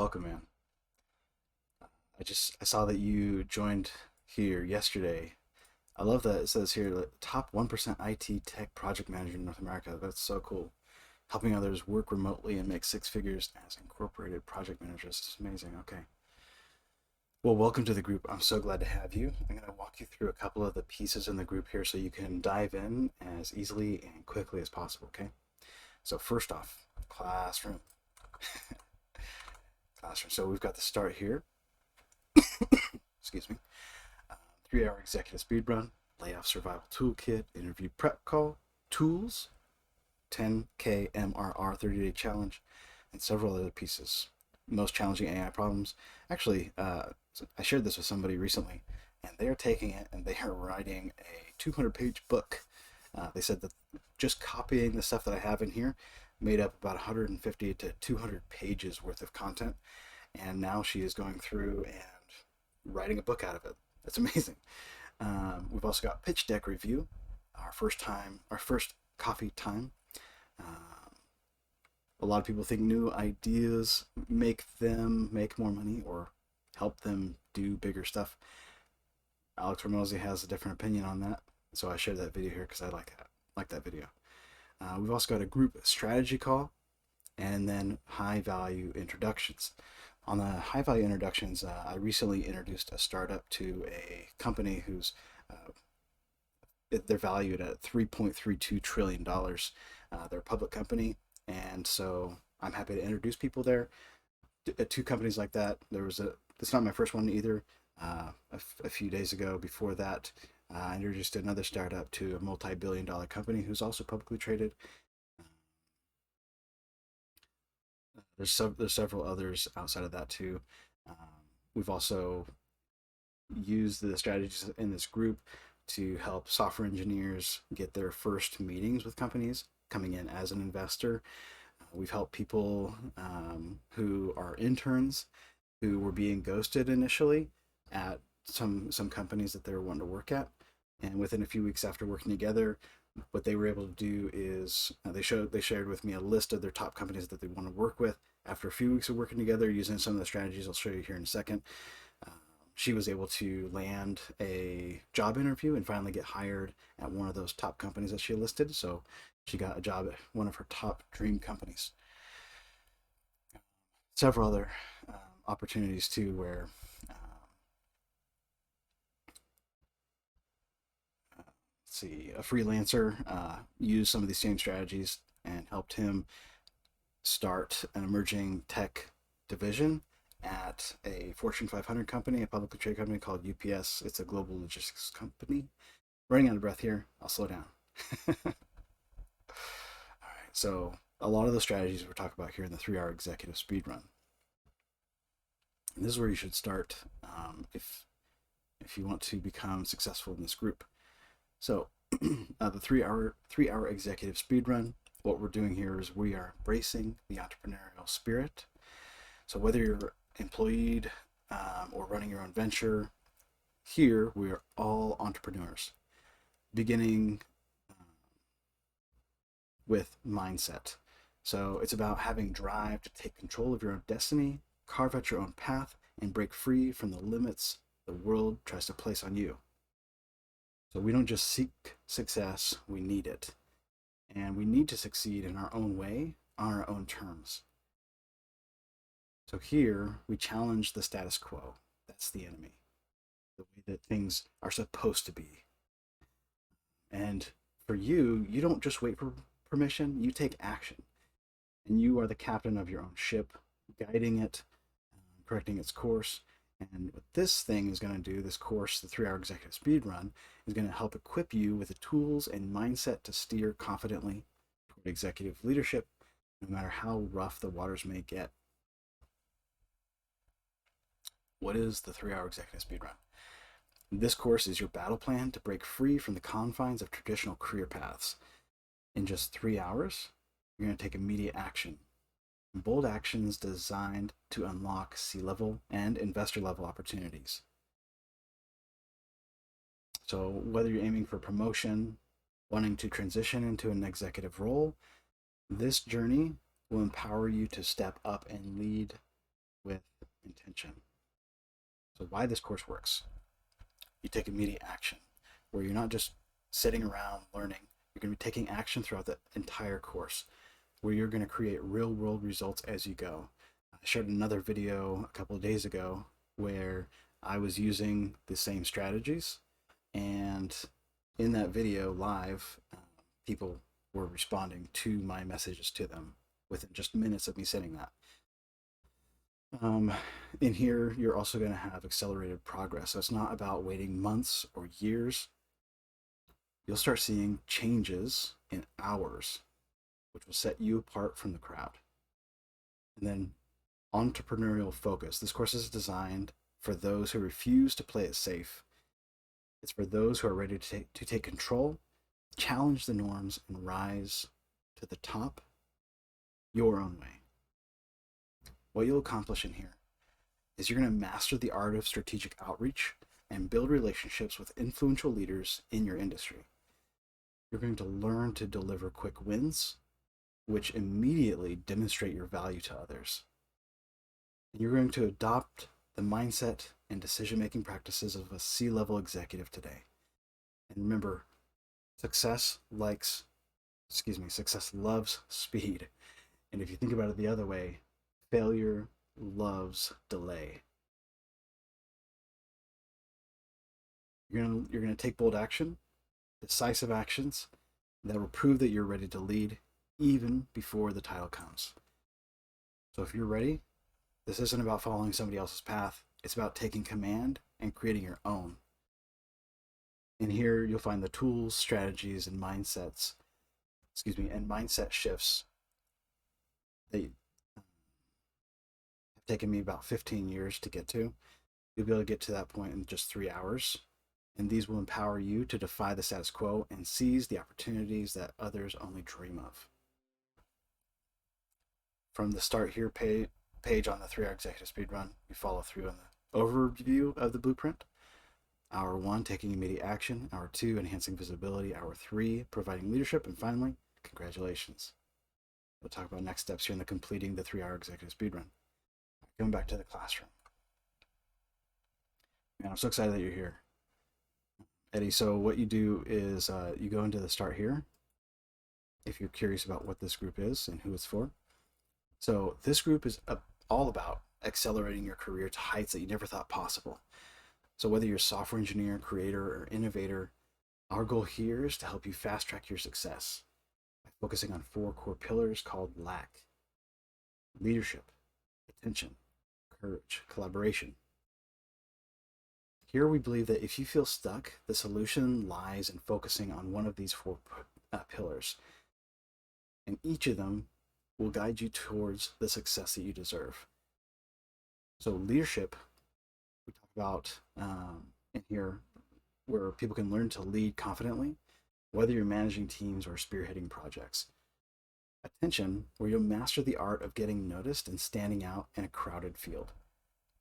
welcome, man. I saw that you joined here yesterday. I love that it says here like, top 1% IT tech project manager in North America. That's so cool. Helping others work remotely and make six figures as incorporated project managers. This is amazing. Okay. Well, welcome to the group. I'm so glad to have you. I'm going to walk you through a couple of the pieces in the group here so you can dive in as easily and quickly as possible. Okay. So first off, classroom. Classroom. So we've got the start here. Excuse me. 3 hour executive speed run, layoff survival toolkit, interview prep call, tools, 10K MRR 30-day challenge, and several other pieces. Most challenging AI problems. Actually, I shared this with somebody recently, and they are taking it and they are writing a 200-page book. They said that just copying the stuff that I have in here made up about 150 to 200 pages worth of content, and now she is going through and writing a book out of it. That's amazing. We've also got pitch deck review, our first coffee time. A lot of people think new ideas make them make more money or help them do bigger stuff. Alex Ramosi has a different opinion on that, so I shared that video here because I like that video. We've also got a group strategy call, and then high value introductions. On the high value introductions, I recently introduced a startup to a company who's they're valued at $3.32 trillion. They're a public company, and so I'm happy to introduce people there. Two companies like that. It's not my first one either. A few days ago, before that, I introduced another startup to a multi-billion-dollar company who's also publicly traded. There's several others outside of that too. We've also used the strategies in this group to help software engineers get their first meetings with companies coming in as an investor. We've helped people who are interns who were being ghosted initially at some companies that they were wanting to work at, and within a few weeks after working together, what they were able to do is they shared with me a list of their top companies that they want to work with. After a few weeks of working together using some of the strategies I'll show you here in a second, she was able to land a job interview and finally get hired at one of those top companies that she listed. So she got a job at one of her top dream companies. Several other opportunities too where a freelancer used some of these same strategies and helped him start an emerging tech division at a Fortune 500 company, a publicly traded company called UPS. It's a global logistics company. Running out of breath here. I'll slow down. All right. So a lot of the strategies we're talking about here in the 3 hour executive speed run. And this is where you should start if you want to become successful in this group. So the 3 hour executive speed run. What we're doing here is we are embracing the entrepreneurial spirit. So whether you're employed or running your own venture, here we are all entrepreneurs, beginning with mindset. So it's about having drive to take control of your own destiny, carve out your own path, and break free from the limits the world tries to place on you. So we don't just seek success, we need it. And we need to succeed in our own way, on our own terms. So here we challenge the status quo. That's the enemy, the way that things are supposed to be. And for you, you don't just wait for permission, you take action. And you are the captain of your own ship, guiding it, correcting its course. And what this thing is going to do, this course, the 3 hour executive speed run, is going to help equip you with the tools and mindset to steer confidently toward executive leadership, no matter how rough the waters may get. What is the 3 hour executive speed run? This course is your battle plan to break free from the confines of traditional career paths. In just 3 hours, you're going to take immediate action. Bold actions designed to unlock C-level and investor level opportunities. So whether you're aiming for promotion, wanting to transition into an executive role, this journey will empower you to step up and lead with intention. So why this course works. You take immediate action, where you're not just sitting around learning. You're going to be taking action throughout the entire course, where you're going to create real world results as you go. I shared another video a couple of days ago where I was using the same strategies, and in that video live, people were responding to my messages to them within just minutes of me saying that. In here, you're also going to have accelerated progress. So it's not about waiting months or years. You'll start seeing changes in hours, which will set you apart from the crowd. And then entrepreneurial focus. This course is designed for those who refuse to play it safe. It's for those who are ready to take control, challenge the norms, and rise to the top your own way. What you'll accomplish in here is you're going to master the art of strategic outreach and build relationships with influential leaders in your industry. You're going to learn to deliver quick wins, which immediately demonstrate your value to others. And you're going to adopt the mindset and decision-making practices of a C-level executive today. And remember, success loves speed. And if you think about it the other way, failure loves delay. You're gonna take bold action, decisive actions that will prove that you're ready to lead even before the title comes. So if you're ready, this isn't about following somebody else's path. It's about taking command and creating your own. And here you'll find the tools, strategies, and mindset shifts that have taken me about 15 years to get to. You'll be able to get to that point in just 3 hours. And these will empower you to defy the status quo and seize the opportunities that others only dream of. From the Start Here page on the 3-hour executive speed run, you follow through on the overview of the blueprint. Hour 1, taking immediate action. Hour 2, enhancing visibility. Hour 3, providing leadership. And finally, congratulations. We'll talk about next steps here in the completing the 3-hour executive speed run. Coming back to the classroom. Man, I'm so excited that you're here. Eddie, so what you do is you go into the Start Here if you're curious about what this group is and who it's for. So this group is all about accelerating your career to heights that you never thought possible. So whether you're a software engineer, creator, or innovator, our goal here is to help you fast track your success by focusing on 4 core pillars called LAC: leadership, attention, courage, collaboration. Here we believe that if you feel stuck, the solution lies in focusing on one of these 4 pillars. And each of them will guide you towards the success that you deserve. So leadership, we talk about in here, where people can learn to lead confidently, whether you're managing teams or spearheading projects. Attention, where you'll master the art of getting noticed and standing out in a crowded field.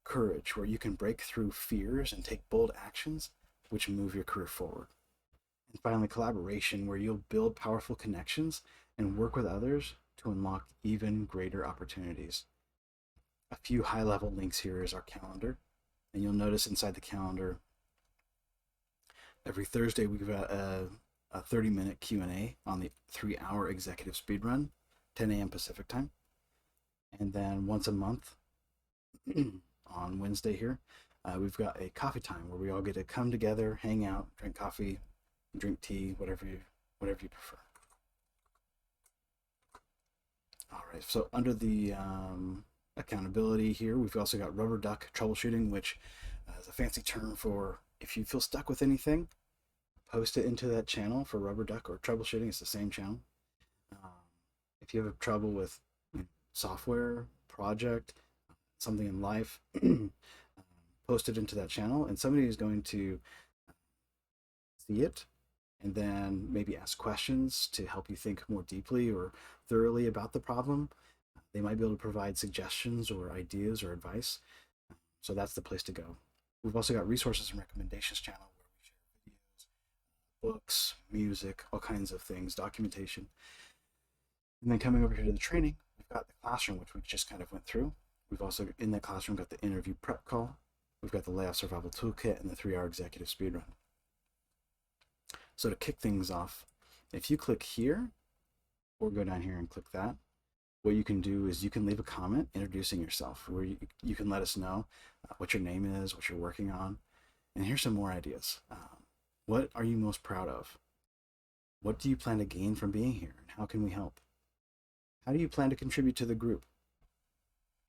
Courage, where you can break through fears and take bold actions which move your career forward. And finally, collaboration, where you'll build powerful connections and work with others to unlock even greater opportunities. A few high-level links here is our calendar, and you'll notice inside the calendar, every Thursday we've got a 30-minute Q&A on the 3-hour executive speed run, 10 a.m. Pacific time. And then once a month, on Wednesday here, we've got a coffee time where we all get to come together, hang out, drink coffee, drink tea, whatever you prefer. All right, so under the accountability here, we've also got rubber duck troubleshooting, which is a fancy term for if you feel stuck with anything, post it into that channel for rubber duck or troubleshooting. It's the same channel. If you have trouble with software, project, something in life, post it into that channel, and somebody is going to see it and then maybe ask questions to help you think more deeply or thoroughly about the problem. They might be able to provide suggestions or ideas or advice. So that's the place to go. We've also got resources and recommendations channel where we share videos, books, music, all kinds of things, documentation. And then coming over here to the training, we've got the classroom, which we just kind of went through. We've also, in that classroom, got the interview prep call. We've got the layoff survival toolkit and the 3-hour executive speedrun. So to kick things off, if you click here or go down here and click that, what you can do is you can leave a comment introducing yourself, where you can let us know what your name is, what you're working on. And here's some more ideas. What are you most proud of? What do you plan to gain from being here, and how can we help? How do you plan to contribute to the group?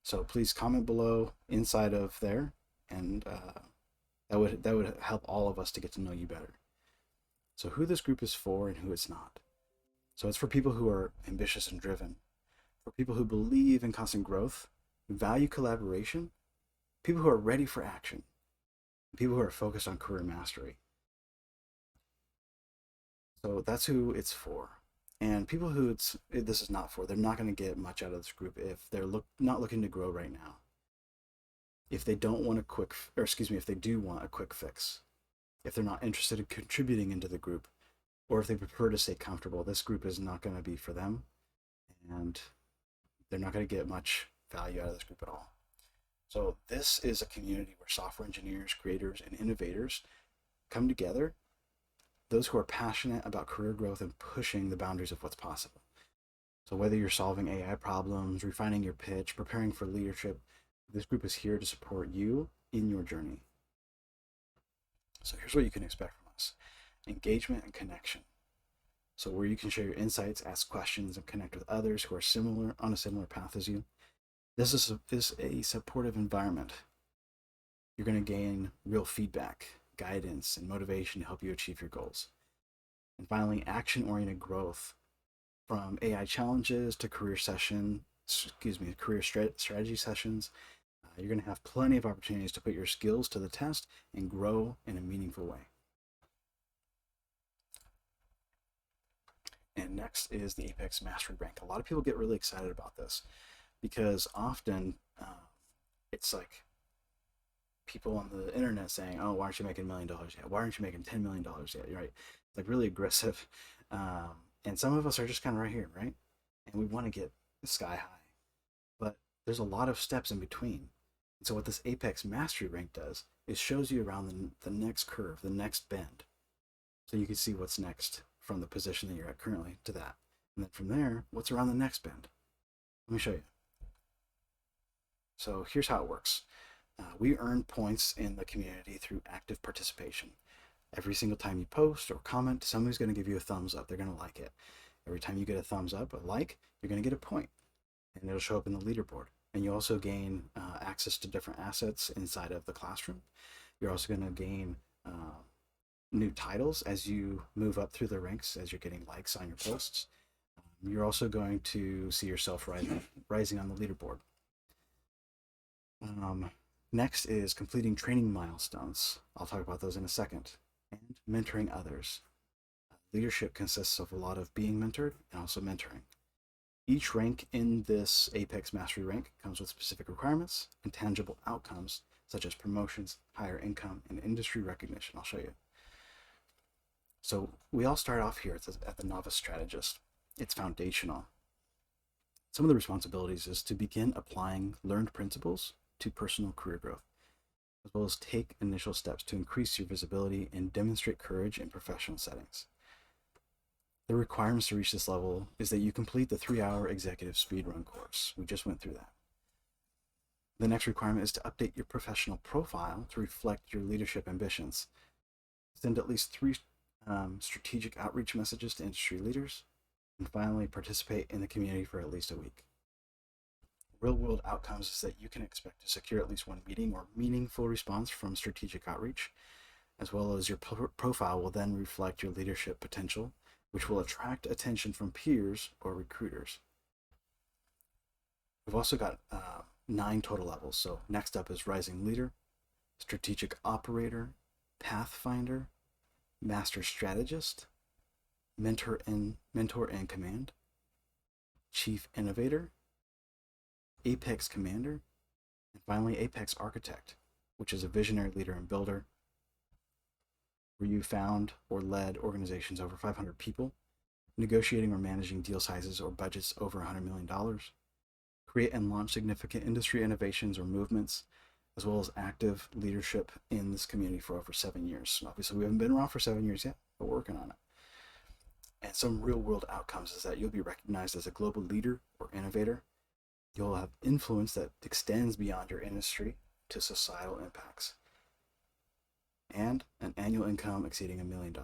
So please comment below inside of there, and that would help all of us to get to know you better. So who this group is for and who it's not. So it's for people who are ambitious and driven, for people who believe in constant growth, value collaboration, people who are ready for action, people who are focused on career mastery. So that's who it's for. And people who this is not for, they're not going to get much out of this group if they're not looking to grow right now. If they don't want if they do want a quick fix, if they're not interested in contributing into the group, or if they prefer to stay comfortable, this group is not going to be for them, and they're not going to get much value out of this group at all. So this is a community where software engineers, creators, and innovators come together, those who are passionate about career growth and pushing the boundaries of what's possible. So whether you're solving AI problems, refining your pitch, preparing for leadership, this group is here to support you in your journey. So here's what you can expect from us: engagement and connection. So where you can share your insights, ask questions, and connect with others who are on a similar path as you. This is a supportive environment. You're going to gain real feedback, guidance, and motivation to help you achieve your goals. And finally, action-oriented growth, from AI challenges to career strategy sessions. You're going to have plenty of opportunities to put your skills to the test and grow in a meaningful way. And next is the Apex Mastery Rank. A lot of people get really excited about this because often it's like people on the internet saying, oh, why aren't you making $1 million yet? Why aren't you making $10 million yet? Right? It's like really aggressive. And some of us are just kind of right here, right? And we want to get sky high. But there's a lot of steps in between. And so what this Apex Mastery Rank does is shows you around the next curve, the next bend. So you can see what's next from the position that you're at currently to that. And then from there, what's around the next bend? Let me show you. So here's how it works. We earn points in the community through active participation. Every single time you post or comment, somebody's going to give you a thumbs up. They're going to like it. Every time you get a thumbs up, a like, you're going to get a point, and it'll show up in the leaderboard. And you also gain access to different assets inside of the classroom. You're also going to gain new titles as you move up through the ranks, as you're getting likes on your posts. You're also going to see yourself rising on the leaderboard. Next is completing training milestones. I'll talk about those in a second. And mentoring others. Leadership consists of a lot of being mentored and also mentoring. Each rank in this Apex Mastery Rank comes with specific requirements and tangible outcomes, such as promotions, higher income, and industry recognition. I'll show you. So we all start off here at the Novice Strategist. It's foundational. Some of the responsibilities is to begin applying learned principles to personal career growth, as well as take initial steps to increase your visibility and demonstrate courage in professional settings. The requirements to reach this level is that you complete the 3-hour executive speedrun course. We just went through that. The next requirement is to update your professional profile to reflect your leadership ambitions. Send at least 3 strategic outreach messages to industry leaders. And finally, participate in the community for at least a week. Real-world outcomes is that you can expect to secure at least 1 meeting or meaningful response from strategic outreach, as well as your profile will then reflect your leadership potential, which will attract attention from peers or recruiters. We've also got 9 total levels. So next up is Rising Leader, Strategic Operator, Pathfinder, Master Strategist, Mentor in Command, Chief Innovator, Apex Commander, and finally Apex Architect, which is a visionary leader and builder, where you found or led organizations over 500 people, negotiating or managing deal sizes or budgets over $100 million, create and launch significant industry innovations or movements, as well as active leadership in this community for over 7 years. Obviously, we haven't been around for 7 years yet, but we're working on it. And some real world outcomes is that you'll be recognized as a global leader or innovator. You'll have influence that extends beyond your industry to societal impacts, and an annual income exceeding $1 million.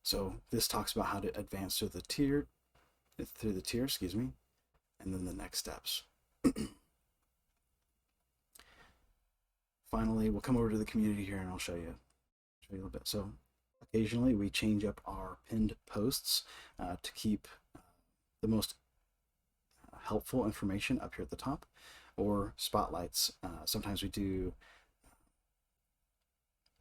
So this talks about how to advance through the tier, excuse me, and then the next steps. Finally, we'll come over to the community here and I'll show you a little bit. So occasionally we change up our pinned posts to keep the most helpful information up here at the top, or spotlights. Sometimes we do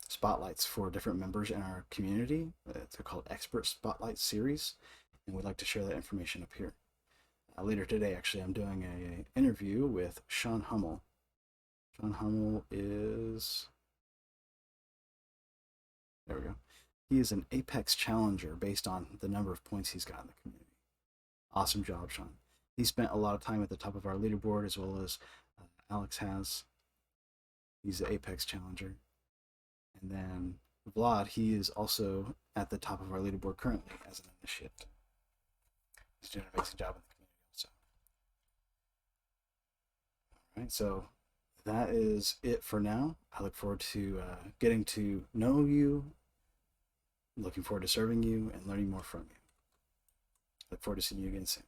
spotlights for different members in our community. They're called expert spotlight series, and we'd like to share that information up here. Later today, actually, I'm doing an interview with Sean Hummel. Sean Hummel is, there we go. He is an Apex challenger based on the number of points he's got in the community. Awesome job, Sean. He spent a lot of time at the top of our leaderboard, as well as Alex has. He's the Apex challenger. And then Vlad, he is also at the top of our leaderboard currently as an initiate. He's doing an amazing job in the community also. All right, so that is it for now. I look forward to getting to know you, looking forward to serving you, and learning more from you. Look forward to seeing you again soon.